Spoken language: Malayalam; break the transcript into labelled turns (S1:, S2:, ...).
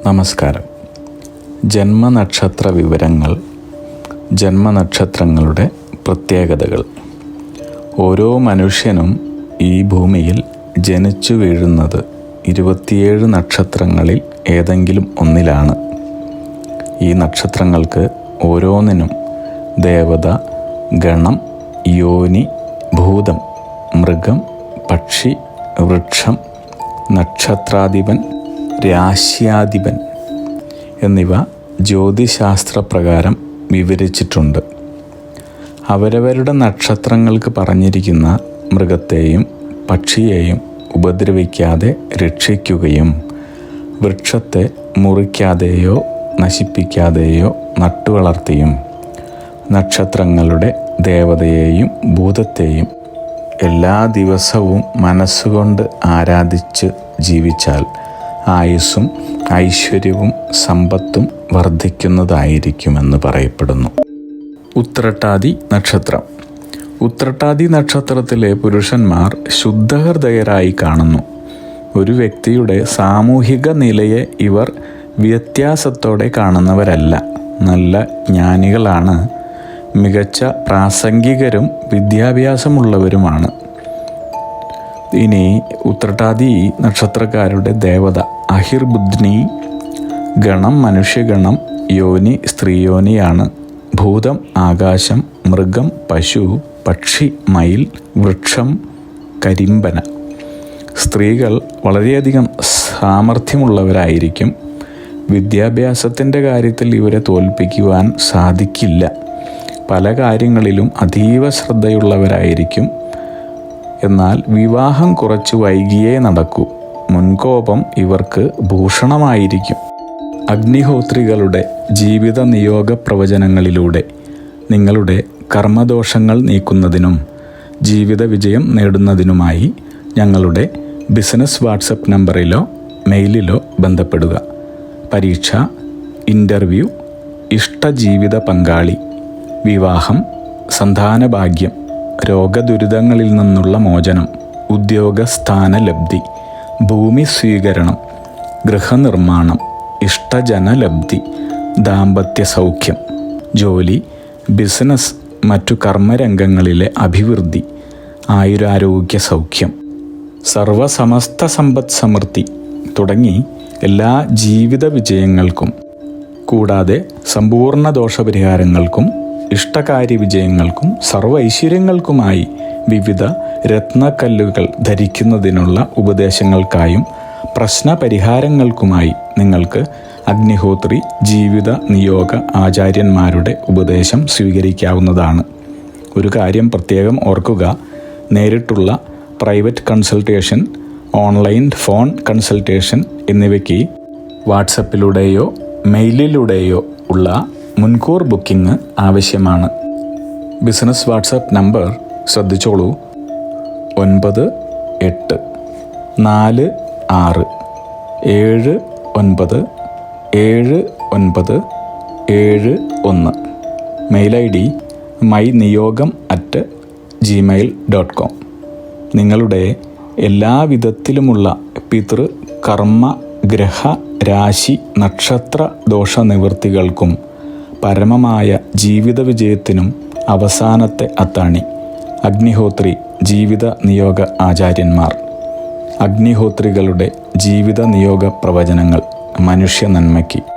S1: നമസ്കാരം. ജന്മനക്ഷത്ര വിവരങ്ങൾ, ജന്മനക്ഷത്രങ്ങളുടെ പ്രത്യേകതകൾ. ഓരോ മനുഷ്യനും ഈ ഭൂമിയിൽ ജനിച്ചു വീഴുന്നത് 27 നക്ഷത്രങ്ങളിൽ ഏതെങ്കിലും ഒന്നിലാണ്. ഈ നക്ഷത്രങ്ങൾക്ക് ഓരോന്നിനും ദേവത, ഗണം, യോനി, ഭൂതം, മൃഗം, പക്ഷി, വൃക്ഷം, നക്ഷത്രാധിപൻ, രാശ്യാധിപൻ എന്നിവ ജ്യോതിശാസ്ത്രപ്രകാരം വിവരിച്ചിട്ടുണ്ട്. അവരവരുടെ നക്ഷത്രങ്ങൾക്ക് പറഞ്ഞിരിക്കുന്ന മൃഗത്തെയും പക്ഷിയെയും ഉപദ്രവിക്കാതെ രക്ഷിക്കുകയും വൃക്ഷത്തെ മുറിക്കാതെയോ നശിപ്പിക്കാതെയോ നട്ടുവളർത്തിയും നക്ഷത്രങ്ങളുടെ ദേവതയെയും ഭൂതത്തെയും എല്ലാ ദിവസവും മനസ്സുകൊണ്ട് ആരാധിച്ച് ജീവിച്ചാൽ ആയുസ്സും ഐശ്വര്യവും സമ്പത്തും വർദ്ധിക്കുന്നതായിരിക്കുമെന്ന് പറയപ്പെടുന്നു. ഉത്രട്ടാതി നക്ഷത്രം. ഉത്രട്ടാതി നക്ഷത്രത്തിലെ പുരുഷന്മാർ ശുദ്ധഹൃദയരായി കാണുന്നു. ഒരു വ്യക്തിയുടെ സാമൂഹിക നിലയെ ഇവർ വ്യത്യാസത്തോടെ കാണുന്നവരല്ല. നല്ല ജ്ഞാനികളാണ്. മികച്ച പ്രാസംഗികരും വിദ്യാഭ്യാസമുള്ളവരുമാണ്. ഇനി ഉത്രട്ടാതി നക്ഷത്രക്കാരുടെ ദേവത അഹിർബുദ്നി, ഗണം മനുഷ്യഗണം, യോനി സ്ത്രീയോനിയാണ്. ഭൂതം ആകാശം, മൃഗം പശു, പക്ഷി മയിൽ, വൃക്ഷം കരിമ്പന. സ്ത്രീകൾ വളരെയധികം സാമർഥ്യമുള്ളവരായിരിക്കും. വിദ്യാഭ്യാസത്തിൻ്റെ കാര്യത്തിൽ ഇവരെ തോൽപ്പിക്കുവാൻ സാധിക്കില്ല. പല കാര്യങ്ങളിലും അതീവ ശ്രദ്ധയുള്ളവരായിരിക്കും. എന്നാൽ വിവാഹം കുറച്ച് വൈകിയേ നടക്കൂ. മുൻകോപം ഇവർക്ക് ഭൂഷണമായിരിക്കും. അഗ്നിഹോത്രികളുടെ ജീവിത നിയോഗ പ്രവചനങ്ങളിലൂടെ നിങ്ങളുടെ കർമ്മദോഷങ്ങൾ നീക്കുന്നതിനും ജീവിത വിജയം നേടുന്നതിനുമായി ഞങ്ങളുടെ ബിസിനസ് വാട്സപ്പ് നമ്പറിലോ മെയിലിലോ ബന്ധപ്പെടുക. പരീക്ഷ, ഇൻ്റർവ്യൂ, ഇഷ്ടജീവിത പങ്കാളി, വിവാഹം, സന്താനഭാഗ്യം, രോഗദുരിതങ്ങളിൽ നിന്നുള്ള മോചനം, ഉദ്യോഗസ്ഥാന ലബ്ധി, ഭൂമി സ്വീകരണം, ഗൃഹനിർമ്മാണം, ഇഷ്ടജനലബ്ധി, ദാമ്പത്യ സൗഖ്യം, ജോലി, ബിസിനസ്, മറ്റു കർമ്മരംഗങ്ങളിലെ അഭിവൃദ്ധി, ആയുരാരോഗ്യ സൗഖ്യം, സർവസമസ്ത സമ്പദ് സമൃദ്ധി തുടങ്ങി എല്ലാ ജീവിത വിജയങ്ങൾക്കും കൂടാതെ സമ്പൂർണ്ണ ദോഷപരിഹാരങ്ങൾക്കും ഇഷ്ടകാര്യ വിജയങ്ങൾക്കും സർവൈശ്വര്യങ്ങൾക്കുമായി വിവിധ രത്നക്കല്ലുകൾ ധരിക്കുന്നതിനുള്ള ഉപദേശങ്ങൾക്കായും പ്രശ്നപരിഹാരങ്ങൾക്കുമായി നിങ്ങൾക്ക് അഗ്നിഹോത്രി ജീവിത നിയോഗ ആചാര്യന്മാരുടെ ഉപദേശം സ്വീകരിക്കാവുന്നതാണ്. ഒരു കാര്യം പ്രത്യേകം ഓർക്കുക. നേരിട്ടുള്ള private consultation, online phone consultation എന്നിവയ്ക്ക് വാട്സപ്പിലൂടെയോ മെയിലിലൂടെയോ ഉള്ള മുൻകൂർ ബുക്കിംഗ് ആവശ്യമാണ്. ബിസിനസ് വാട്സപ്പ് നമ്പർ ശ്രദ്ധിച്ചോളൂ: 9846797971. Mail ID myniyogam@gmail.com. നിങ്ങളുടെ എല്ലാവിധത്തിലുമുള്ള പിതൃ, കർമ്മ, ഗ്രഹ, രാശി, നക്ഷത്ര ദോഷ നിവൃത്തികൾക്കും പരമമായ ജീവിത വിജയത്തിനും അവസാനത്തെ അത്താണി അഗ്നിഹോത്രി ജീവിത നിയോഗ ആചാര്യന്മാർ. അഗ്നിഹോത്രികളുടെ ജീവിത നിയോഗ പ്രവചനങ്ങൾ മനുഷ്യ നന്മയ്ക്ക്.